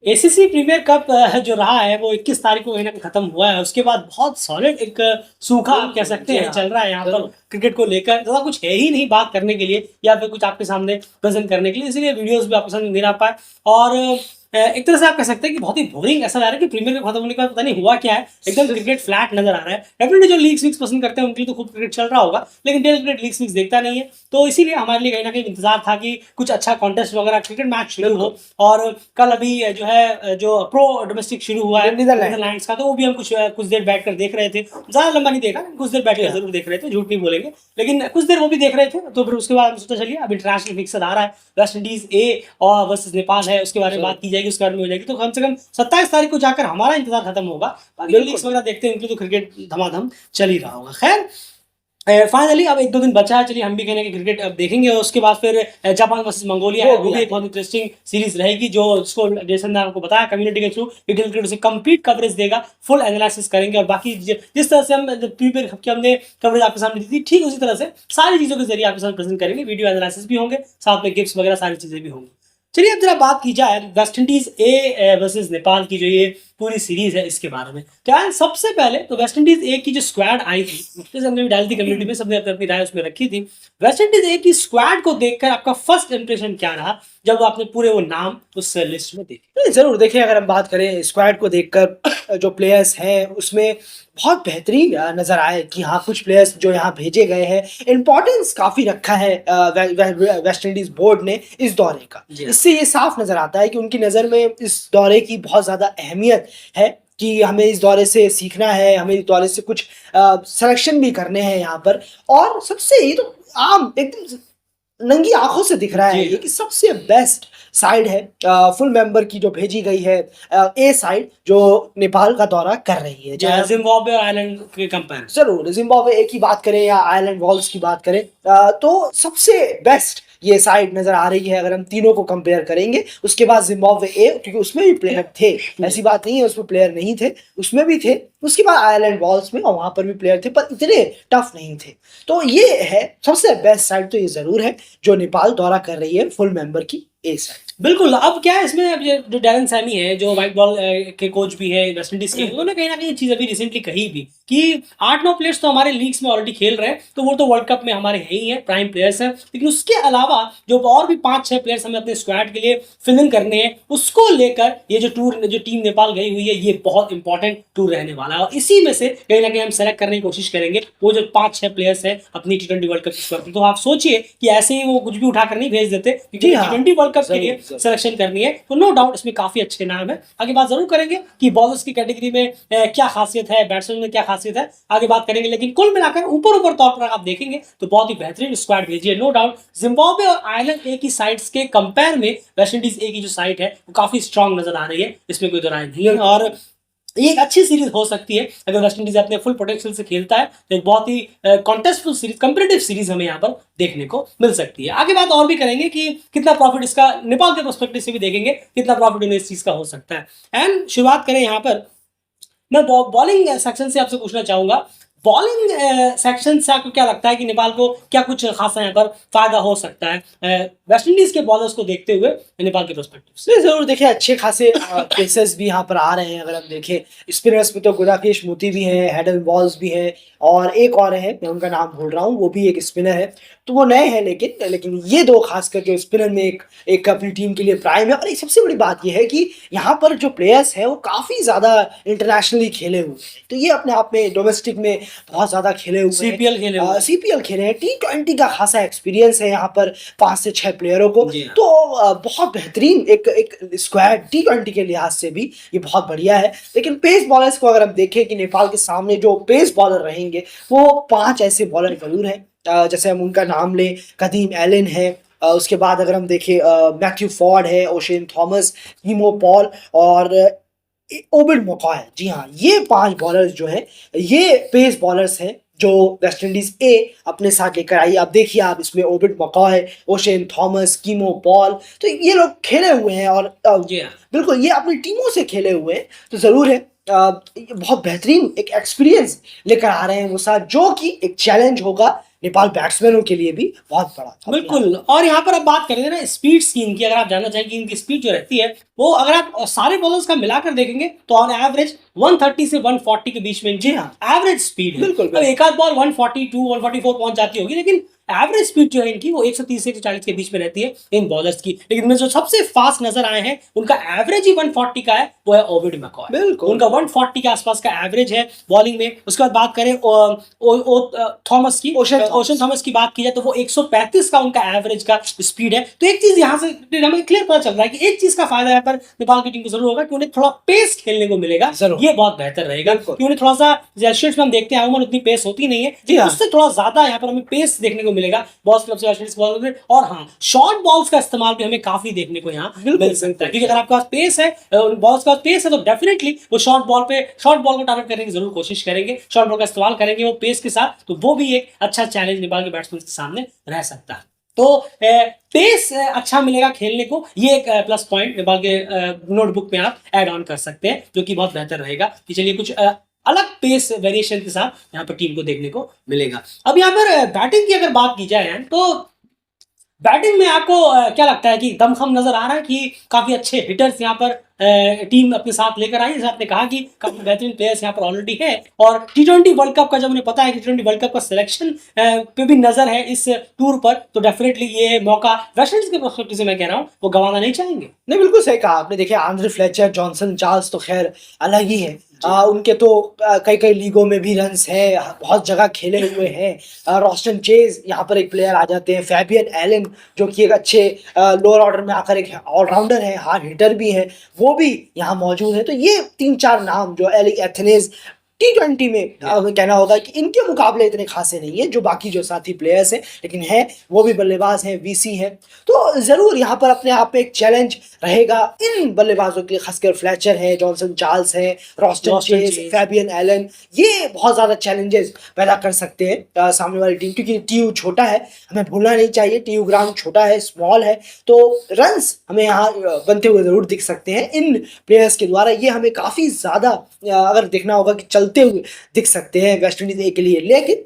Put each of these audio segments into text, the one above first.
ACC premiere cup जो रहा है वो 21 तारीख को कहीं न कहीं खत्म हुआ है। उसके बाद बहुत सॉलिड एक सूखा आप कह सकते हैं चल रहा है यहाँ पर क्रिकेट को लेकर। ज़्यादा कुछ है ही नहीं बात करने के लिए या फिर कुछ आपके सामने प्रेज़ेंट करने के लिए, इसीलिए वीडियोज़ भी आपके सामने नहीं ला पाए। और एक तरह से आप कह सकते हैं कि बहुत ही बोरिंग ऐसा लग रहा है कि प्रीमियर कप खत्म होने के बाद पता नहीं हुआ क्या है, एकदम क्रिकेट फ्लैट नज़र आ रहा है। डेफिनेटली जो लीग्स वीग्स पसंद करते हैं उनके लिए तो खूब क्रिकेट चल रहा होगा, लेकिन डेली क्रिकेट लीग्स वीग्स देखता नहीं है। तो इसीलिए हमारे लिए कहीं न कहीं इंतज़ार था कि कुछ अच्छा कॉन्टेस्ट वगैरह क्रिकेट मैच शुरू हो। और कल अभी जो है जो प्रो डोमेस्टिक शुरू हुआ है नीदरलैंड्स का, तो वो भी हम कुछ देर बैठकर देख रहे थे। ज़्यादा लंबा नहीं देखा, कुछ देर बैठकर ज़रूर देख रहे थे, झूठ नहीं बोलेंगे। लेकिन कुछ देर वो भी देख रहे थे, तो फिर उसके बाद सोचा चलिए अब इंटरनेशनल फिक्सर आ रहा है, वेस्ट इंडीज़ ए और वर्सेस नेपाल है, उसके बारे में बात की जाएगी, उसके बारे में हो जाएगी। तो कम से कम 27 तारीख को जाकर हमारा इंतजार खत्म होगा। बाकी लीग्स वगैरह देखते हैं, उनकी तो क्रिकेट धमाधम चल ही रहा होगा। खैर फाइनली अब 1-2 दिन बचा है, चलिए हम भी कहीं न कहीं क्रिकेट अब देखेंगे। और उसके बाद फिर जापान वर्सेस मंगोलिया है, वो भी एक बहुत इंटरेस्टिंग सीरीज़ रहेगी, जो जिसको जैसे मैंने आपको बताया कम्युनिटी के थ्रू डिटेल क्रिकेट उसे कंप्लीट कवरेज देगा, फुल एनालिसिस करेंगे। और बाकी जिस तरह से हम प्रीमियर कप की हमने कवरेज आपके सामने दी थी, ठीक उसी तरह से सारी चीज़ों के ज़रिए आपके सामने प्रेज़ेंट करेंगे। वीडियो एनालिसिस भी होंगे, साथ में गिफ्ट्स वगैरह सारी चीज़ें भी होंगी। चलिए अब जरा बात की जाए West Indies A versus Nepal की जो ये पूरी सीरीज़ है इसके बारे में। क्या है, सबसे पहले तो वेस्ट इंडीज़ ए की जो स्क्वाड आई थी, जैसे हमने भी डाली थी कम्युनिटी में, सबने अपनी राय उसमें रखी थी। वेस्ट इंडीज़ ए की स्क्वाड को देखकर आपका फर्स्ट इंप्रेशन क्या रहा, जब आपने पूरे वो नाम उस लिस्ट में देखे? नहीं, ज़रूर देखिए, अगर हम बात करें स्क्वाड को देखकर जो प्लेयर्स हैं उसमें बहुत बेहतरीन नज़र आए कि हाँ, कुछ प्लेयर्स जो यहाँ भेजे गए हैं, इम्पोर्टेंस काफ़ी रखा है वेस्ट इंडीज़ बोर्ड ने इस दौरे का। इससे ये साफ नज़र आता है कि उनकी नज़र में इस दौरे की बहुत ज़्यादा अहमियत है कि हमें इस दौरे से सीखना है, हमें इस दौरे से कुछ सिलेक्शन भी करने हैं यहाँ पर। और सबसे ये तो आम एकदम नंगी आंखों से दिख रहा है ये कि सबसे बेस्ट साइड है फुल मेंबर की जो भेजी गई है, ए साइड जो नेपाल का दौरा कर रही है। जिम्बाब्वे और आयरलैंड के कंपेयर जरूर जिम्बाब्वे ए की बात करें या आयरलैंड वॉल्स की बात करें, तो सबसे बेस्ट ये साइड नजर आ रही है अगर हम तीनों को कंपेयर करेंगे। उसके बाद जिम्बाब्वे ए, क्योंकि उसमें भी प्लेयर थे, ऐसी बात नहीं है उसमें प्लेयर नहीं थे, उसमें भी थे। उसके बाद आयरलैंड वॉल्स में, और वहां पर भी प्लेयर थे पर इतने टफ नहीं थे। तो ये है सबसे बेस्ट साइड, तो ये जरूर है जो नेपाल दौरा कर रही है फुल मेंबर की ए साइड। बिल्कुल। अब क्या है इसमें, अब ये जो डैरेन सैमी है जो व्हाइट बॉल के कोच भी है वेस्ट इंडीज के, उन्होंने कहीं ना कहीं चीज़ अभी रिसेंटली कही भी कि 8-9 प्लेयर्स तो हमारे लीग्स में ऑलरेडी खेल रहे हैं, तो वो तो वर्ल्ड कप में हमारे है ही है, प्राइम प्लेयर्स हैं। लेकिन उसके अलावा जो और भी 5-6 प्लेयर्स हमें अपने स्क्वाड के लिए फिल इन करने हैं, उसको लेकर ये जो टूर, जो टीम नेपाल गई हुई है, ये बहुत इंपॉर्टेंट टूर रहने वाला है। और इसी में से कहीं ना कहीं हम सेलेक्ट करने की कोशिश करेंगे वो जो 5-6 प्लेयर्स हैं अपनी T20 वर्ल्ड कप की स्क्वाड। तो आप सोचिए कि ऐसे ही वो कुछ भी उठाकर नहीं भेज देते, क्योंकि T20 वर्ल्ड कप के लिए सिलेक्शन करनी है। तो नो डाउट इसमें काफी अच्छे नाम है। आगे बात जरूर करेंगे कि बॉलर्स की कैटेगरी में क्या खासियत है, बैट्समैन में क्या खासियत है, आगे बात करेंगे। लेकिन कुल मिलाकर ऊपर तौर पर आप देखेंगे तो बहुत ही बेहतरीन स्क्वाड भेजी है, नो डाउट। जिम्बाब्वे और आयरलैंड ए की साइड्स के कंपेयर में वेस्ट इंडीज ए की जो साइड है वो काफी स्ट्रांग नजर आ रही है, इसमें कोई दो राय नहीं है। और ये एक अच्छी सीरीज हो सकती है अगर वेस्ट इंडीज अपने फुल पोटेंशियल से खेलता है, तो एक बहुत ही कॉन्टेस्टफुल सीरीज, कंपेटिटिव सीरीज हमें यहाँ पर देखने को मिल सकती है। आगे बात और भी करेंगे कि कितना प्रॉफिट इसका नेपाल के पर्सपेक्टिव से भी देखेंगे, कितना प्रॉफिट इन्हें इस चीज का हो सकता है। एंड शुरुआत करें यहाँ पर, मैं बॉलिंग सेक्शन से आपसे पूछना चाहूंगा। बॉलिंग सेक्शन से आपको क्या लगता है कि नेपाल को क्या कुछ खासा यहाँ पर फायदा हो सकता है वेस्ट इंडीज के बॉलर्स को देखते हुए नेपाल के पर्सपेक्टिव से? जरूर देखिए, अच्छे खासे पेसर्स भी यहाँ पर आ रहे हैं। अगर हम देखें स्पिनर्स में तो गुडाकेश मोती भी हैं, हेडन बॉल्स भी हैं, और एक और है, मैं उनका नाम भूल रहा हूँ, वो भी एक स्पिनर है। तो वो नए हैं, लेकिन ये दो खास करके स्पिनर में एक अपनी टीम के लिए प्राइम है। और एक सबसे बड़ी बात ये है कि यहाँ पर जो प्लेयर्स हैं वो काफ़ी ज़्यादा इंटरनेशनली खेले हुए हैं। तो ये अपने आप में डोमेस्टिक में बहुत ज़्यादा खेले हुए हैं, सीपीएल खेले हैं, T20 का खासा एक्सपीरियंस है यहाँ पर 5 से 6 प्लेयरों को। तो बहुत बेहतरीन एक स्क्वाड T20 के लिहाज से भी ये बहुत बढ़िया है। लेकिन पेस बॉलर्स को अगर हम देखें कि नेपाल के सामने जो पेस बॉलर रहेंगे वो 5 ऐसे बॉलर जरूर हैं। जैसे हम उनका नाम लें, कदीम एलन है, उसके बाद अगर हम देखें मैथ्यू फॉर्ड है, ओशेन थॉमस, कीमो पॉल और ओबिड मकॉय। जी हाँ, ये 5 बॉलर्स जो हैं ये पेस बॉलर्स हैं जो वेस्ट इंडीज ए अपने साथ लेकर आई। अब देखिए आप, इसमें Obed McCoy, Oshane Thomas, Keemo Paul, तो ये लोग खेले हुए हैं और बिल्कुल ये अपनी टीमों से खेले हुए हैं। तो ज़रूर है बहुत बेहतरीन एक एक्सपीरियंस लेकर आ रहे हैं वो साथ, जो कि एक चैलेंज होगा नेपाल बैट्समैनों के लिए भी बहुत बड़ा था। बिल्कुल। और यहाँ पर अब बात करेंगे ना स्पीड स्कीम की, अगर आप जानना चाहें कि इनकी स्पीड जो रहती है वो अगर आप सारे बॉलर्स का मिलाकर देखेंगे तो ऑन एवरेज 130 से 140 के बीच में इनकी जी हाँ। एवरेज स्पीड है। बिल्कुल, अब एक आध बॉल 142 144 पहुंच जाती होगी, लेकिन एवरेज स्पीड जो है इनकी वो 130 से 140 के बीच में रहती है इन बॉलर्स की। लेकिन इनमें जो सबसे फास्ट नजर आए हैं उनका एवरेज ही 140 का है, वो है ओविड मैकॉय। बिल्कुल। उनका 140 के आसपास का एवरेज है बॉलिंग में। उसके बाद बात करें थॉमस की, ओशन थॉमस की बात की जाए तो वो 135 का उनका एवरेज का स्पीड है। तो एक चीज यहाँ से हमें क्लियर पता चल रहा है कि एक चीज का फायदा यहाँ पर नेपाल की टीम को जरूर होगा कि उन्हें थोड़ा पेस खेलने को मिलेगा, ये बहुत बेहतर रहेगा। कि उन्हें थोड़ा सा जैसे हम देखते हैं अमूमन उतनी पेस होती नहीं है, उससे थोड़ा ज्यादा यहाँ पर हमें पेस देखने को मिलेगा बॉस क्लब से। और हाँ, शॉर्ट बॉल्स का इस्तेमाल भी हमें काफी देखने को यहाँ मिल सकता है, क्योंकि अगर आपके पास पेस है, बॉल्स का पेस है, तो डेफिनेटली वो शॉर्ट बॉल को टारगेट करने की जरूर कोशिश करेंगे, शॉर्ट बॉल का इस्तेमाल करेंगे वो पेस के साथ। तो वो भी एक अच्छा चैलेंज नेपाल के बैट्समैन के सामने रह सकता है। तो पेस अच्छा मिलेगा खेलने को, ये एक प्लस पॉइंट नेपाल के नोटबुक में आप ऐड ऑन कर सकते हैं, जो कि बहुत बेहतर रहेगा कि चलिए कुछ अलग पेस वेरिएशन के साथ यहाँ पर टीम को देखने को मिलेगा। अब यहाँ पर बैटिंग की अगर बात की जाए तो बैटिंग में आपको क्या लगता है कि दमखम नजर आ रहा है कि काफी अच्छे हिटर्स यहाँ पर टीम अपने साथ लेकर आई? जैसे आपने कहा कि काफी बेहतरीन प्लेयर्स यहाँ पर ऑलरेडी है, और T20 वर्ल्ड कप का जब उन्हें पता है कि T20 वर्ल्ड कप का सिलेक्शन पे भी नजर है इस टूर पर, तो डेफिनेटली ये मौका वेस्ट इंडीज के पर्सपेक्टिव से मैं कह रहा हूँ वो गंवाना नहीं चाहेंगे। नहीं, बिल्कुल सही कहा आपने। देखिए, आंद्रे फ्लेचर, जॉनसन चार्ल्स तो खैर अलग ही है। उनके तो कई कई लीगों में भी रन्स है, बहुत जगह खेले हुए हैं। रॉस्टन चेज यहाँ पर एक प्लेयर आ जाते हैं, फैबियन एलन जो कि एक अच्छे लोअर ऑर्डर में आकर एक ऑलराउंडर है, हार्ड हिटर भी है, वो भी यहाँ मौजूद है। तो ये 3-4 नाम जो एलिक एथनेज T20 में कहना होगा कि इनके मुकाबले इतने खासे नहीं है जो बाकी जो साथी प्लेयर्स हैं, लेकिन है वो भी बल्लेबाज हैं, वीसी है। तो ज़रूर यहाँ पर अपने आप में एक चैलेंज रहेगा इन बल्लेबाजों के लिए, खासकर फ्लेचर है, जॉनसन चार्ल्स है, रॉस्टन चेज, फैबियन एलन, ये बहुत ज़्यादा चैलेंजेस पैदा कर सकते हैं सामने वाली टीम, क्योंकि टीयू छोटा है, हमें भूलना नहीं चाहिए, टीयू ग्राउंड छोटा है, स्मॉल है, तो रन्स हमें यहाँ बनते हुए ज़रूर दिख सकते हैं इन प्लेयर्स के द्वारा। ये हमें काफ़ी ज़्यादा अगर देखना होगा कि चलते हुए दिख सकते हैं वेस्ट इंडीज ए के लिए। लेकिन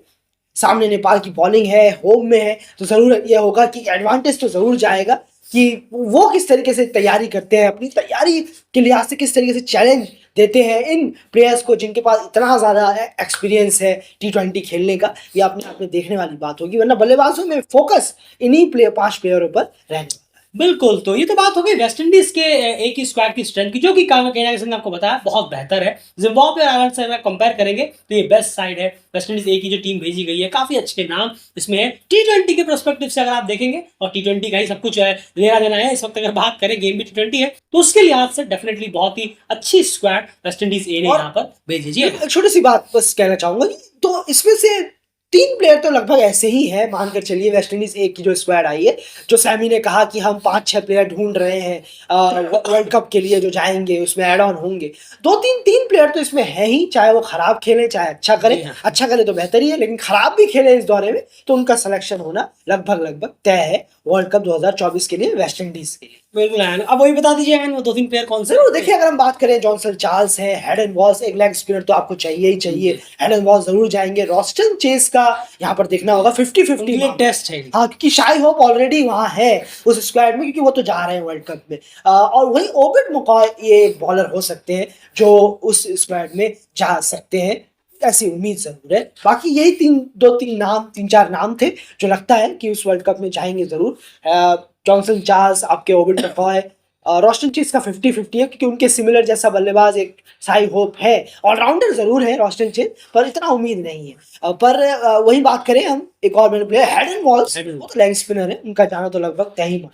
सामने नेपाल की बॉलिंग है, होम में है, तो ज़रूर यह होगा कि एडवांटेज तो ज़रूर जाएगा कि वो किस तरीके से तैयारी करते हैं, अपनी तैयारी के लिहाज से किस तरीके से चैलेंज देते हैं इन प्लेयर्स को जिनके पास इतना ज़्यादा एक्सपीरियंस है T20 खेलने का। ये अपने आप में देखने वाली बात होगी, वरना बल्लेबाजों में फोकस इन्हीं 5 प्लेयरों पर रहने। बिल्कुल। तो ये तो बात हो गई वेस्ट इंडीज के एक ही स्क्वाड की स्ट्रेंथ की, जो कि कहना आपको बताया बहुत बेहतर है। जिम्बाब्वे और आयरलैंड से अगर कंपेयर करेंगे तो ये बेस्ट साइड है। वेस्ट इंडीज ए की जो टीम भेजी गई है, काफी अच्छे नाम इसमें है। T20 के पर्सपेक्टिव से अगर आप देखेंगे, और T20 का ही सब कुछ है, लेना देना है इस वक्त, अगर बात करें गेम भी T20 है, तो उसके लिहाज से डेफिनेटली बहुत ही अच्छी स्क्वाड वेस्ट इंडीज ए ने यहाँ पर भेजी जी। छोटी सी बात बस कहना चाहूंगा, तो इसमें से 3 प्लेयर तो लगभग ऐसे ही है, मानकर चलिए वेस्ट इंडीज ए की जो स्क्वाड आई है, जो सैमी ने कहा कि हम 5-6 प्लेयर ढूंढ रहे हैं वर्ल्ड कप के लिए जो जाएंगे, उसमें ऐड ऑन होंगे। 2-3 प्लेयर तो इसमें है ही, चाहे वो खराब खेले चाहे अच्छा करें। अच्छा करे तो बेहतर ही है, लेकिन खराब भी खेले इस दौरे में तो उनका सिलेक्शन होना लगभग तय है वर्ल्ड कप 2024 के लिए वेस्ट इंडीज के लिए। बिल्कुल। अब वही बता दीजिए वो 2-3 प्लेयर कौन से? देखिए, अगर हम बात करें, जॉनसन चार्ल्स है, हेड एंड वॉल्स, एक लेग स्पिनर तो आपको चाहिए ही चाहिए, हेड एंड वॉल्स जरूर जाएंगे। रॉस्टन चेस का यहाँ पर देखना होगा, 50-50 टेस्ट है। हाँ, क्योंकि शाई होप ऑलरेडी वहाँ है उस स्क्वाड में, क्योंकि वो तो जा रहे हैं वर्ल्ड कप में। और वहीं ओबिड मैकॉय ये बॉलर हो सकते हैं जो उस स्क्वाड में जा सकते हैं, ऐसी उम्मीद जरूर है। बाकी यही 3-4 नाम थे जो लगता है कि उस वर्ल्ड कप में जाएंगे जरूर। जॉनसन चार्ल्स, आपके ओबिड मैकॉय, रॉस्टन चेस का 50-50 है, क्योंकि उनके सिमिलर जैसा बल्लेबाज एक साई होप है, ऑलराउंडर जरूर है रॉस्टन चेस, पर इतना उम्मीद नहीं है। पर वही बात करें हम, एक और मैंने प्लेयर हेड एंड वॉल्स, वो तो लेग स्पिनर है, उनका जाना तो लगभग तय ही।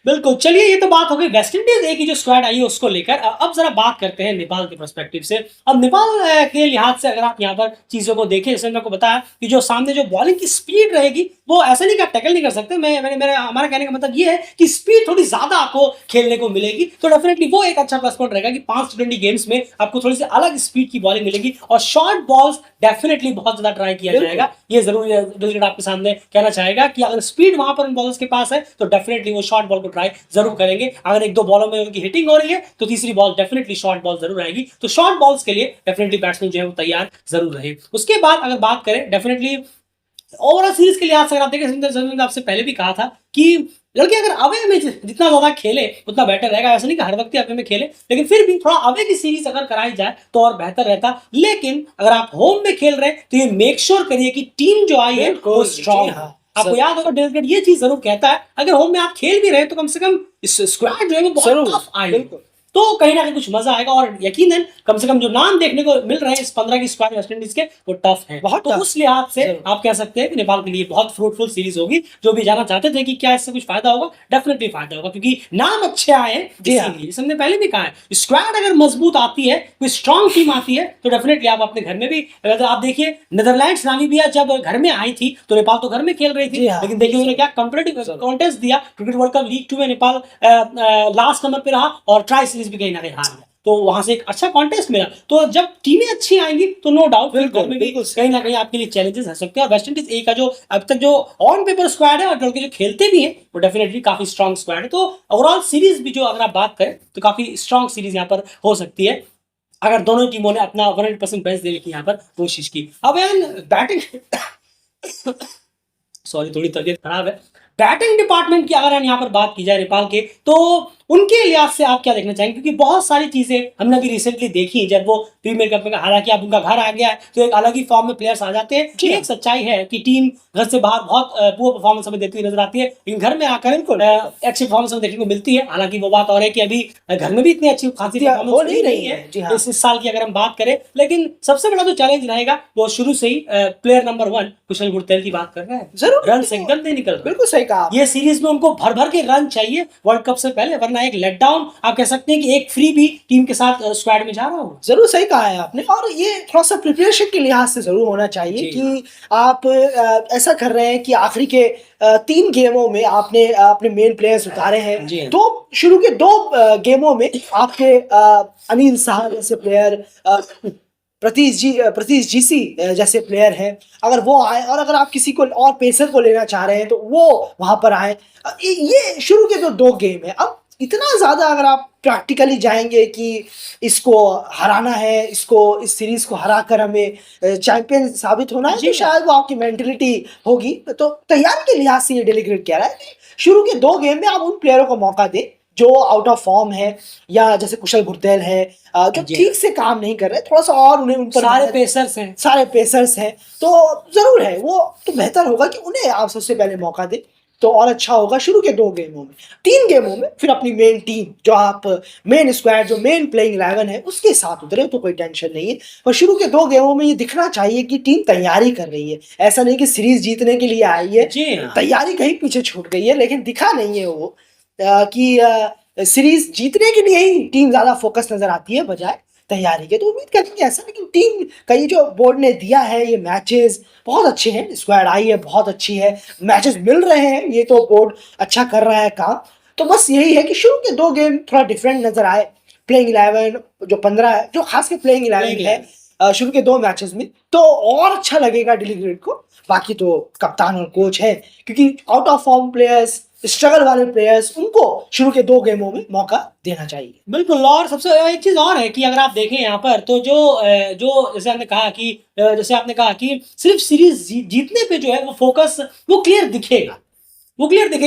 बिल्कुल। चलिए, ये तो बात हो गई वेस्ट इंडीज ए की जो स्क्वाड आई है उसको लेकर। अब जरा बात करते हैं नेपाल के पर्सपेक्टिव से। अब नेपाल के लिहाज से अगर आप यहाँ पर चीजों को देखें, जैसे मैंने आपको बताया कि जो सामने जो बॉलिंग की स्पीड रहेगी वो ऐसा नहीं कि आप टैकल नहीं कर सकते। हमारा कहने का मतलब ये है कि स्पीड थोड़ी ज्यादा आपको खेलने को मिलेगी, तो डेफिनेटली वो एक अच्छा प्लस पॉइंट रहेगा कि 5 T20 गेम्स में आपको थोड़ी सी अलग स्पीड की बॉलिंग मिलेगी, और शॉर्ट बॉल्स डेफिनेटली बहुत ज्यादा ट्राई किया जाएगा। ये जरूर आपके सामने कहना चाहेगा कि अगर स्पीड वहां पर उन बॉलर्स के पास है तो डेफिनेटली वो शॉर्ट बॉल को ट्राई जरूर करेंगे। अगर 1-2 बॉलों में उनकी हिटिंग हो रही है तो तीसरी बॉल डेफिनेटली शॉर्ट बॉल जरूर आएगी। तो शॉर्ट बॉल्स के लिए डेफिनेटली बैट्समैन जो है वो तैयार जरूर रहे। उसके बाद अगर बात करें, डेफिनेटली ओवरऑल सीरीज के लिहाज से अगर आप देखें, मैंने आपसे पहले भी कहा था कि लड़के अगर अवे में जितना ज्यादा खेले उतना बेटर रहेगा। ऐसा नहीं कि हर वक्त ही अवे में खेले, लेकिन फिर भी थोड़ा अवे की सीरीज अगर कराई जाए तो और बेहतर रहता। लेकिन अगर आप होम में खेल रहे हैं तो ये मेक श्योर करिए कि टीम जो आई है वो स्ट्रांग है। आपको याद होगा डेलगेट ये चीज जरूर कहता है, अगर होम में आप खेल भी रहे हैं तो कम से कम इस स्क्वाड जो है वो बहुत टफ आई, तो कहीं ना कहीं कुछ मजा आएगा। और यकीनन कम से कम जो नाम देखने को मिल रहे हैं इस 15 की स्क्वाड वेस्ट इंडीज के, वो टफ है। बहुत तो उस लिहाज से आप कह सकते हैं कि नेपाल के लिए बहुत फ्रूटफुल सीरीज होगी। जो भी जाना चाहते थे कि क्या इससे कुछ फायदा होगा, डेफिनेटली फायदा होगा, क्योंकि नाम अच्छे आए हैं। जैसे हमने पहले भी कहा है, स्क्वाड अगर मजबूत आती है, कोई स्ट्रॉन्ग टीम आती है, तो डेफिनेटली आप अपने घर में भी, आप देखिए नीदरलैंड्स नामीबिया जब घर में आई थी तो नेपाल तो घर में खेल रही थी, लेकिन देखिए उन्होंने क्या कॉम्पिटिटिव कॉन्टेस्ट दिया। क्रिकेट वर्ल्ड कप लीग 2 में नेपाल लास्ट नंबर पे रहा और ट्राई सीरीज भी कहीं ना कहीं हार गया, तो वहां से एक अच्छा कॉन्टेस्ट मिला। तो जब टीमें अच्छी आएंगी तो नो डाउट कहीं ना कहीं आपके लिए चैलेंजेस हो सकते हैं। और वेस्ट इंडीज ए का जो अब तक जो ऑन पेपर स्क्वाड है और जो खेलते भी हैं वो डेफिनेटली काफी स्ट्रॉन्ग स्क्वाड है। तो ओवरऑल सीरीज भी जो अगर आप बात करें तो काफी स्ट्रॉन्ग सीरीज यहाँ पर हो सकती है, अगर दोनों टीमों ने अपना 100% बेस्ट देने की यहाँ पर कोशिश की। अब बैटिंग सॉरी थोड़ी तबीयत खराब है। बैटिंग डिपार्टमेंट की अगर हम यहाँ पर बात की जाए नेपाल के, तो उनके लिहाज से आप क्या देखना चाहेंगे? क्योंकि बहुत सारी चीजें हमने अभी रिसेंटली देखी, जब वो प्रीमियर कप में, हालांकि अब उनका घर आ गया है तो एक अलग ही फॉर्म में प्लेयर्स आ जाते हैं। एक सच्चाई है कि टीम घर से बाहर बहुत पुअर परफॉर्मेंस हमें देती हुई नजर आती है, लेकिन घर में आकर अच्छी परफॉर्मेंस हमें देखने को मिलती है। हालांकि वो बात और है कि अभी घर में भी इतनी अच्छी खासी परफॉर्मेंस नहीं है इस साल की अगर हम बात करें। लेकिन सबसे बड़ा जो चैलेंज रहेगा वो शुरू से ही प्लेयर नंबर 1 कुशल गुरतेल की बात कर रहे हैं। जरूर रन से एकदम नहीं निकल, बिल्कुल सही कहा। ये सीरीज में उनको भर भर के रन चाहिए वर्ल्ड कप से पहले, वरना एक लेट डाउन आप कह सकते हैं कि एक फ्री भी टीम के साथ स्क्वाड में जा रहा हो। जरूर सही कहा है आपने, और ये थोड़ा सा प्रिपरेशन के लिहाज से जरूर होना चाहिए कि आप ऐसा कर रहे हैं कि आखिरी के 3 गेमों में आपने अपने मेन प्लेयर्स उतारे हैं, तो शुरू के 2 गेमों में आपके अनिल शाह जैसे प्लेयर, प्रतीश जीसी जैसे प्लेयर हैं, अगर वो आए और अगर आप किसी को और पेसर को लेना चाह रहे हैं तो वो वहां पर आए। ये शुरू के जो 2 गेम है। अब इतना ज्यादा अगर आप प्रैक्टिकली जाएंगे कि इसको हराना है, इसको इस सीरीज को हरा कर हमें चैंपियन साबित होना है, तो शायद वो आपकी मेंटलिटी होगी। तो तैयारी के लिहाज से ये डेलीगेट कह रहा है शुरू के 2 गेम में आप उन प्लेयरों को मौका दें जो आउट ऑफ फॉर्म है, या जैसे कुशल गुरतेल है जो ठीक से काम नहीं कर रहे, थोड़ा सा और उन्हें उन पर सारे पेसर्स हैं, तो जरूर है वो तो बेहतर होगा कि उन्हें आप सबसे पहले मौका दें, तो और अच्छा होगा। शुरू के 2 गेमों में, 3 गेमों में फिर अपनी मेन टीम, जो आप मेन स्क्वाड, जो मेन प्लेइंग 11 है उसके साथ उतरे तो कोई टेंशन नहीं है। पर शुरू के 2 गेमों में ये दिखना चाहिए कि टीम तैयारी कर रही है, ऐसा नहीं कि सीरीज जीतने के लिए आई है, तैयारी कहीं पीछे छूट गई है। लेकिन दिखा नहीं है वो कि सीरीज जीतने के लिए ही टीम ज्यादा फोकस नजर आती है बजाय तैयारी के। तो उम्मीद करते हैं ऐसा, लेकिन टीम का ये जो बोर्ड ने दिया है, ये मैचेस बहुत अच्छे हैं, स्क्वाड आई है बहुत अच्छी है, मैचेस मिल रहे हैं, ये तो बोर्ड अच्छा कर रहा है काम। तो बस यही है कि शुरू के 2 गेम थोड़ा डिफरेंट नजर आए, प्लेइंग 11 जो 15 है, जो खास के प्लेइंग 11 है शुरू के 2 मैचेस में, तो और अच्छा लगेगा डेलीगेट को। बाकी तो कप्तान और कोच है, क्योंकि out of form players, struggle वाले प्लेयर्स, उनको शुरू के 2 गेमों में मौका देना चाहिए। बिल्कुल। और सबसे एक चीज और है कि अगर आप देखें यहाँ पर, तो जो जैसे आपने कहा कि सिर्फ सीरीज जीतने पे जो है वो फोकस, वो क्लियर दिखेगा,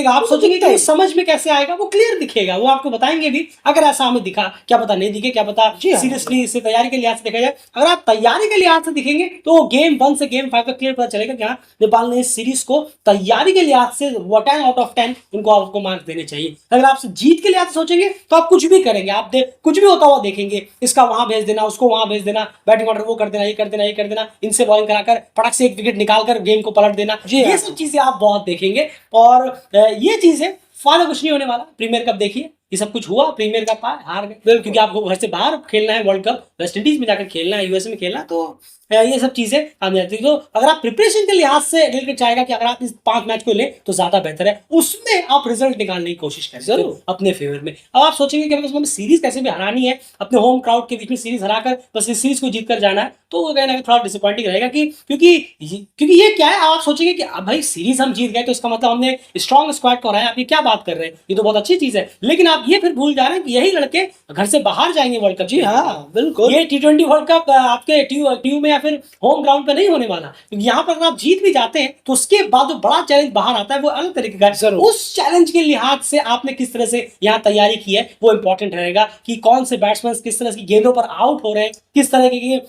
आप सोचेंगे कि समझ में कैसे आएगा, वो क्लियर दिखेगा, वो आपको बताएंगे भी। अगर ऐसा हमें दिखा, क्या पता नहीं दिखे, क्या पता सीरियसली इससे तैयारी के लिहाज से देखा जाए। अगर आप तैयारी के लिहाज से दिखेंगे तो गेम 1 से गेम 5 का क्लियर पता चलेगा कि हाँ, नेपाल ने इस सीरीज को तैयारी के लिहाज से 10 आउट ऑफ 10 उनको आपको मार्क्स देने चाहिए। अगर आप जीत के लिहाज से सोचेंगे तो आप कुछ भी करेंगे, आप कुछ भी होता हुआ देखेंगे, इसका वहां भेज देना, उसको वहां भेज देना, बैटिंग ऑर्डर वो कर देना, ये कर देना, इनसे बॉलिंग कराकर फटक से 1 विकेट निकालकर गेम को पलट देना, ये सब चीजें आप बहुत देखेंगे। और ये चीजें फायदा कुछ नहीं होने वाला। प्रीमियर कप देखिए, ये सब कुछ हुआ, प्रीमियर कप हार गए, क्योंकि आपको घर से बाहर खेलना है, वर्ल्ड कप वेस्ट इंडीज में जाकर खेलना है, यूएसए में खेलना, तो ये सब चीजें काम जाती है। तो अगर आप प्रिपरेशन के लिहाज से डेलीगेट चाहेगा कि अगर आप इस 5 मैच को लें तो ज्यादा बेहतर है, उसमें आप रिजल्ट निकालने की कोशिश करें जरूर अपने फेवर में। अब आप सोचेंगे कि हमें सीरीज कैसे भी हरानी है, अपने होम क्राउड के बीच में सीरीज हराकर बस इस सीरीज को जीत कर जाना है, तो वो कहीं ना कहीं थोड़ा डिसअपॉइंटिंग रहेगा कि क्योंकि ये क्या है, आप सोचेंगे कि अब भाई सीरीज हम जीत गए तो इसका मतलब हमने स्ट्रॉन्ग स्क्वाड को हराया, आप ये क्या बात कर रहे हैं, ये तो बहुत अच्छी चीज है। लेकिन आप ये फिर भूल जा रहे हैं कि यही लड़के घर से बाहर जाएंगे वर्ल्ड कप। जी हाँ बिल्कुल, ये T20 वर्ल्ड कप आपके ट्यू में या फिर होम ग्राउंड पे नहीं होने वाला, क्योंकि यहाँ पर अगर आप जीत भी जाते हैं तो उसके बाद जो बड़ा चैलेंज बाहर आता है वो अलग तरीके का है। उस चैलेंज के लिहाज से आपने किस तरह से यहाँ तैयारी की है वो इंपॉर्टेंट रहेगा, कि कौन से बैट्समैन किस तरह की गेंदों पर आउट हो रहे हैं, किस तरह के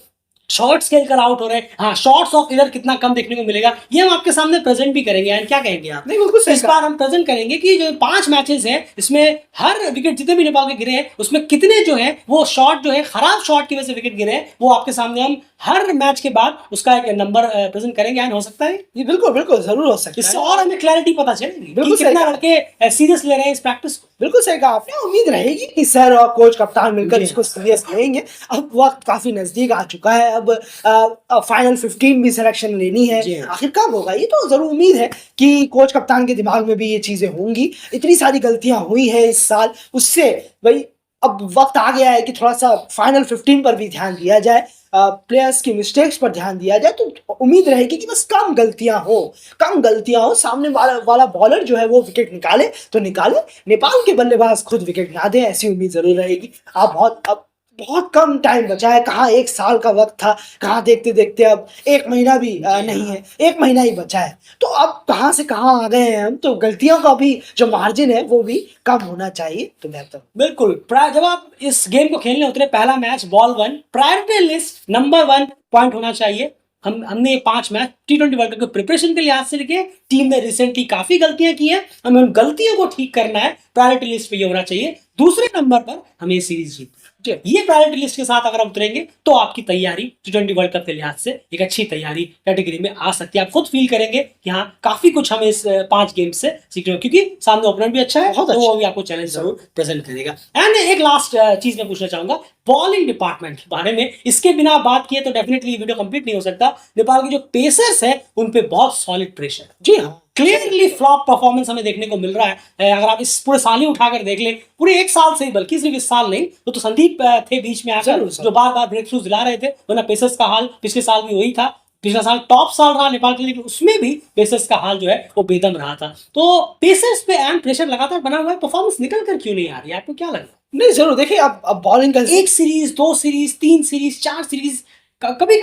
शॉर्ट्स खेल कर आउट हो रहे हैं। हाँ, शॉर्ट्स ऑफ इधर कितना कम देखने को मिलेगा ये हम आपके सामने प्रेजेंट भी करेंगे। यार क्या कहेंगे आप? नहीं बिल्कुल इस बार हम प्रेजेंट करेंगे कि जो 5 मैचेस हैं इसमें हर विकेट जितने भी नेपाल के गिरे हैं उसमें कितने जो है वो शॉट जो है खराब शॉट की वजह से विकेट गिरे हैं, वो आपके सामने हम हर मैच के बाद उसका एक नंबर प्रेजेंट करेंगे। हो सकता है ये बिल्कुल बिल्कुल जरूर हो सकता है, इससे और हमें क्लैरिटी पता चलेगी बिल्कुल कि कितना लड़के सीरियस ले रहे हैं इस प्रैक्टिस को। बिल्कुल सही कहा आपने। उम्मीद रहेगी कि सर और कोच कप्तान मिलकर इसको सीरियस लेंगे। अब वक्त काफी नजदीक आ चुका है, अब फाइनल 15 भी सिलेक्शन लेनी है, आखिर कब होगा ये तो जरूर उम्मीद है कि कोच कप्तान के दिमाग में भी ये चीजें होंगी। इतनी सारी गलतियां हुई है इस साल, उससे भाई अब वक्त आ गया है कि थोड़ा सा फाइनल 15 पर भी ध्यान दिया जाए, प्लेयर्स की मिस्टेक्स पर ध्यान दिया जाए। तो उम्मीद रहेगी कि बस कम गलतियां हो, सामने वाला बॉलर जो है वो विकेट निकाले तो निकाले, नेपाल के बल्लेबाज खुद विकेट ना दे, ऐसी उम्मीद जरूर रहेगी। अब बहुत कम टाइम बचा है, कहाँ 1 साल का वक्त था, कहाँ देखते देखते अब 1 महीना भी नहीं है, 1 महीना ही बचा है। तो अब कहाँ से कहाँ आ गए हैं हम, तो गलतियों का भी जो मार्जिन है वो भी कम होना चाहिए तो बेहतर। बिल्कुल, जब आप इस गेम को खेलने उतरे, पहला match ball 1, priority list number 1 point होना चाहिए। हमने ये 5 मैच T20 वर्ल्ड कप के प्रिपरेशन के लिहाज से लिखे, टीम ने रिसेंटली काफी गलतियां की हैं, हमें उन गलतियों को ठीक करना है, प्रायोरिटी लिस्ट पे ये होना चाहिए। दूसरे नंबर पर हमें सीरीज जीतनी, ये प्रायोरिटी लिस्ट के साथ अगर आप उतरेंगे तो आपकी तैयारी T20 वर्ल्ड कप के लिहाज से एक अच्छी तैयारी कैटेगरी में आ सकती है। आप खुद फील करेंगे कि हाँ काफी कुछ हमें इस 5 गेम से सीखने को, क्योंकि सामने ओपोनेंट भी अच्छा है, तो वो भी आपको चैलेंज जरूर प्रेजेंट करेगा। एंड एक लास्ट चीज मैं पूछना चाहूंगा बॉलिंग डिपार्टमेंट के बारे में, इसके बिना बात किए तो डेफिनेटली वीडियो कंप्लीट नहीं हो सकता। नेपाल के जो पेसर्स है उन पे बहुत सॉलिड प्रेशर, जी हाँ, क्लियरली फ्लॉप परफॉर्मेंस हमें देखने को मिल रहा है। अगर आप इस पूरे साल ही उठाकर देख ले, पूरे 1 साल से ही, बल्कि सिर्फ इस साल नहीं तो संदीप थे बीच में आकर जो बार बार ब्रेक थ्रू दिला रहे थे, वरना पेसर्स का हाल पिछले साल भी वही था। पिछला साल टॉप साल रहा नेपाल के लिए, उसमें भी पेसर्स का हाल जो है वो बेदम रहा था। तो पेसर्स पे एंड प्रेशर लगातार बना हुआ है, परफॉर्मेंस निकल कर क्यों नहीं आ रही है, आपको क्या लगता है? नहीं जरूर देखिए, अब बॉलिंग का 1 सीरीज 2 सीरीज 3 सीरीज 4 सीरीज कभी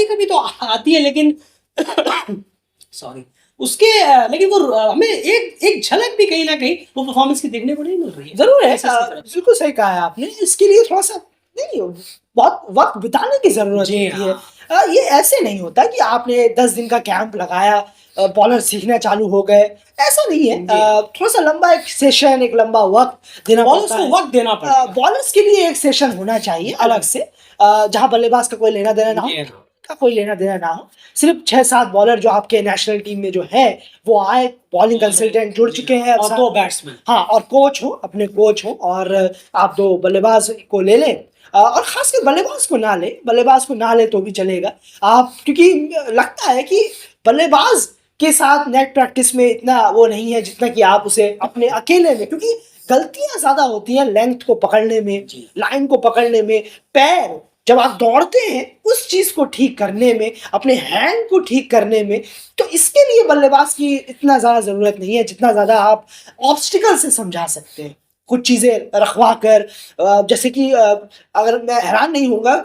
कभी तो आती है, लेकिन सॉरी उसके लेकिन वो हमें एक झलक भी कहीं ना कहीं वो परफॉर्मेंस की देखने को नहीं मिल रही है। जरूर है, बिल्कुल सही कहा है आपने। इसके लिए थोड़ा सा नहीं, बहुत वक्त बिताने की जरूरत होती है। ये ऐसे नहीं होता कि आपने 10 दिन का कैंप लगाया, बॉलर सीखना चालू हो गए, ऐसा नहीं है। थोड़ा सा लंबा एक सेशन, एक लंबा वक्त देना, बॉलर्स को वक्त देना पड़ता है। बॉलर्स के लिए एक सेशन होना चाहिए अलग से, जहां बल्लेबाज का कोई लेना देना ना हो, कोई लेना देना ना हो। सिर्फ 6-7 बॉलर जो आपके नेशनल टीम में जो है वो आए, बॉलिंग कंसल्टेंट जुड़ चुके हैं, और 2 बैट्समैन, हाँ, और कोच हो, अपने कोच हो, और आप 2 बल्लेबाज को ले लें, और खासकर बल्लेबाज को ना ले तो भी चलेगा आप, क्योंकि लगता है कि बल्लेबाज के साथ नेट प्रैक्टिस में इतना वो नहीं है जितना कि आप उसे अपने अकेले में, क्योंकि गलतियां ज्यादा होती हैं लेंथ को पकड़ने में, लाइन को पकड़ने में, पैर जब आप दौड़ते हैं उस चीज को ठीक करने में, अपने हैंड को ठीक करने में। तो इसके लिए बल्लेबाज की इतना ज्यादा जरूरत नहीं है जितना ज्यादा आप ऑब्स्टिकल से समझा सकते हैं, कुछ चीजें रखवा कर। जैसे कि अगर मैं हैरान नहीं होगा,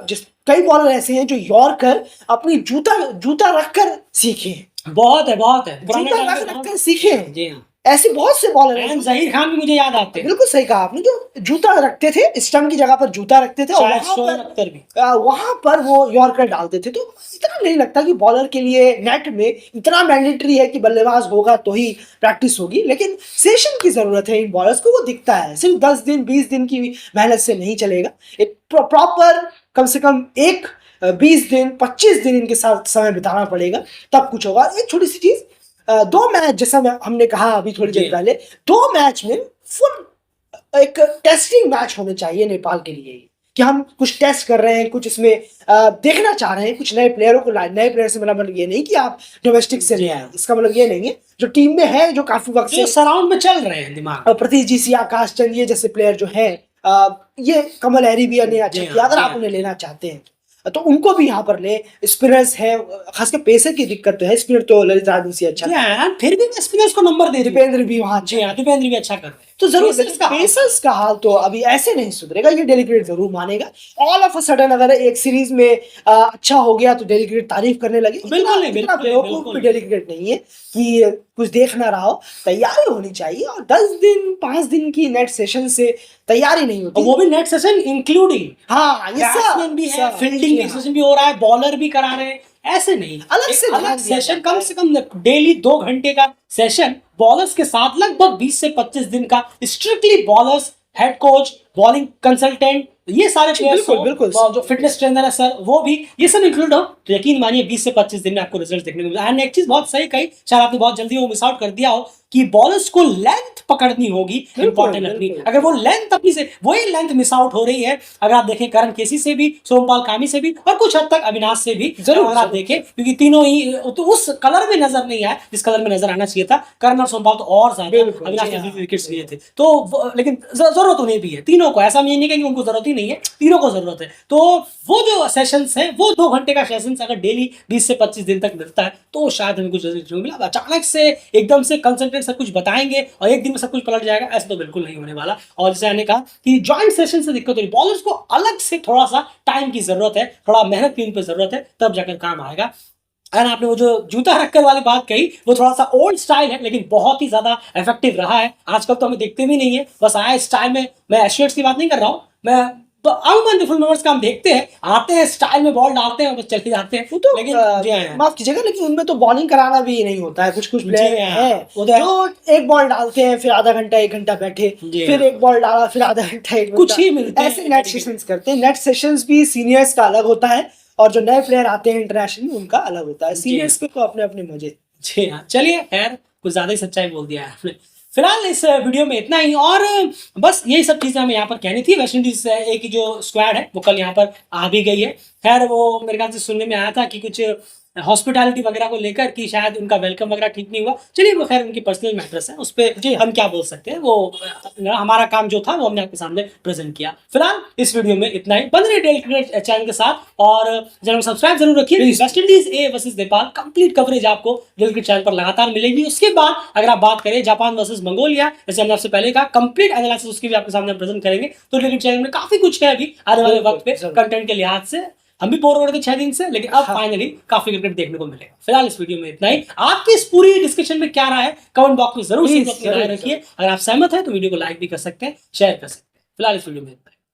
कई बॉलर ऐसे हैं जो यॉर्कर अपनी जूता रखकर सीखे, बहुत है जूता रखकर सीखे हैं। जी हाँ, ऐसे बहुत से बॉलर हैं। ज़हीर खान भी मुझे याद आते हैं। बिल्कुल सही कहा आपने, जो जूता रखते थे, स्टंप की जगह पर जूता रखते थे, और वहां पर वो यॉर्कर डालते थे। तो इतना नहीं लगता कि बॉलर के लिए नेट में इतना मैंडेटरी है कि बल्लेबाज होगा तो ही प्रैक्टिस होगी, लेकिन सेशन की जरूरत है इन बॉलर्स को, वो दिखता है। सिर्फ 10 दिन 20 दिन की मेहनत से नहीं चलेगा, एक प्रॉपर कम से कम 20 दिन 25 दिन इनके साथ समय बिताना पड़ेगा, तब कुछ होगा। एक छोटी सी चीज, 2 मैच, जैसा हमने कहा अभी थोड़ी देर पहले, 2 मैच में फुल एक टेस्टिंग मैच होने चाहिए नेपाल के लिए, कि हम कुछ टेस्ट कर रहे हैं, कुछ इसमें देखना चाह रहे हैं, कुछ नए प्लेयरों को नए प्लेयर से मतलब ये नहीं कि आप डोमेस्टिक से ले आए, इसका मतलब ये नहीं है, जो टीम में है, जो काफी वक्त से सराउंड में चल रहे हैं दिमाग, प्रतीश जी, आकाश चंद, ये जैसे प्लेयर जो है, ये कमल एरी भी नहीं अच्छा किया, अगर आप उन्हें लेना चाहते हैं। तो उनको भी यहाँ पर ले। स्पिनर्स है, खासकर पेसर की दिक्कत तो है, स्पिनर तो ललित राजवंशी अच्छा यार फिर भी स्पिनर्स को नंबर दे दीपेंद्र भी वहाँ जी हाँ, दीपेंद्र भी अच्छा कर रहे हैं। तो जरूर पेसर्स का पेसर्स का हाल तो अभी ऐसे नहीं सुधरेगा, ये डेली क्रिकेट जरूर मानेगा। ऑल ऑफ अ सडन अगर एक सीरीज में अच्छा हो गया तो डेली क्रिकेट तारीफ करने लगे। बिल्कुल नहीं, इतना बिल्कुल बेवकूफ भी डेली क्रिकेट नहीं है कि कुछ देख ना रहा हो। तैयारी होनी चाहिए, और 10 दिन 5 दिन की नेट सेशन से तैयारी नहीं होती, वो भी नेट सेशन इंक्लूडिंग। हाँ ये बैट्समैन भी है, फील्डिंग भी सेशन भी हो रहा है, बॉलर भी करा रहे हैं, ऐसे नहीं अलग से अलग ध्यान दिया सेशन, जाता कम है। से कम डेली 2 घंटे का सेशन बॉलर्स के साथ, लगभग 20 से 25 दिन का strictly bowlers, head coach, bowling consultant, ये सारे प्लेयर्स बिल्कुल जो फिटनेस ट्रेनर है सर वो भी, ये सब इंक्लूड हो तो यकीन मानिए 20 से 25 दिन में आपको रिजल्ट देखने को मिलेगा। एंड एक चीज बहुत सही कही, शायद आपने बहुत जल्दी वो मिस आउट कर दिया हो, कि बॉलर्स को लेंथ पकड़नी होगी, इंपॉर्टेंट रखनी। अगर वो लेंथ अपनी से वही लेंथ मिस आउट हो रही है, अगर आप देखें करण केसी से भी, सोमपाल कामी से भी, और कुछ हद तक अविनाश से भी, जरूर अगर आप देखें, क्योंकि तीनों ही तो उस कलर में नजर नहीं आया जिस कलर में नजर आना चाहिए था। करण और सोमपाल तो और ज्यादा, अविनाश ने विकेट्स लिए थे, तो लेकिन जरूरत उन्हें भी है, तीनों को, ऐसा नहीं है कि उनको जरूरत ही नहीं है, तीनों को जरूरत है। तो वो जो सेशंस है, वो 2 घंटे का सेशंस अगर डेली 20 से 25 दिन तक मिलता है तो शायद हमें कुछ रिजल्ट मिला। अचानक से एकदम से कंसंट्रेट सब कुछ बताएंगे और एक दिन में सब कुछ पलट जाएगा, ऐसा तो बिल्कुल नहीं होने वाला। और जैसे मैंने कहा कि ज्वाइंट सेशन से दिक्कत हुई, बॉलर्स को अलग से थोड़ा सा टाइम की जरूरत है, थोड़ा मेहनत की उन पर जरूरत है, तब जाकर काम आएगा। एंड आपने वो जो जूता रखकर वाली बात कही, वो थोड़ा सा ओल्ड स्टाइल है लेकिन बहुत ही ज्यादा इफेक्टिव रहा है। आजकल तो हमें देखते भी नहीं है, बस आया स्टाइल में, मैं एस्ट्रेट्स की बात नहीं कर रहा हूँ, मैं तो अमूमन फुल मेंबर्स का हम देखते हैं, आते हैं स्टाइल में बॉल डालते हैं और बस चले जाते हैं। तो लेकिन माफ कीजिएगा, लेकिन उनमें तो बॉलिंग कराना भी नहीं होता है। कुछ कुछ प्लेयर हैं वो जो एक बॉल डालते हैं, फिर आधा घंटा 1 घंटा बैठे, फिर एक बॉल डाला, फिर आधा घंटा 1 घंटा, कुछ ही मिलते हैं, ऐसे नेट सेशंस करते हैं। नेट सेशंस भी सीनियर्स का अलग होता है, और जो नए प्लेयर आते हैं इंटरनेशनल उनका अलग होता है। सीनियर्स के तो अपने अपने मजे। जी हाँ, चलिए खैर, कुछ ज्यादा ही सच्चाई बोल दिया है आपने। फिलहाल इस वीडियो में इतना ही, और बस यही सब चीजें हमें यहाँ पर कहनी थी। वेस्ट इंडीज एक जो स्क्वाड है वो कल यहाँ पर आ भी गई है। खैर वो मेरे ख्याल से सुनने में आया था कि कुछ हॉस्पिटैलिटी वगैरह को लेकर कि शायद उनका वेलकम वगैरह ठीक नहीं हुआ। चलिए वो खैर उनकी पर्सनल मैटर्स है, उस पर हम क्या बोल सकते हैं। वो हमारा काम जो था वो हमने आपके सामने प्रेजेंट किया। फिलहाल इस वीडियो में इतना ही। बन रहे डेली क्रिकेट चैनल के साथ, और चैनल को सब्सक्राइब जरूर रखिए। West Indies A versus Nepal complete coverage आपको डेली क्रिकेट चैनल पर लगातार मिलेगी। उसके बाद अगर आप बात करें जापान वर्सेस मंगोलिया, जैसे हमने आपसे पहले कहा, कंप्लीट एनालिसिस उसकी भी आपके सामने प्रेजेंट करेंगे। तो डेली चैनल में काफी कुछ है अभी आने वाले वक्त पे कंटेंट के लिहाज से। हम भी बोर हो रहे थे 6 दिन से, लेकिन अब फाइनली काफी क्रिकेट देखने को मिलेगा। फिलहाल इस वीडियो में इतना ही। आपकी इस पूरी डिस्कशन में क्या राय है, कमेंट बॉक्स में जरूर अपनी राय रखिए। अगर आप सहमत हैं तो वीडियो को लाइक भी कर सकते हैं, शेयर कर सकते हैं। फिलहाल इस वीडियो में इतना ही।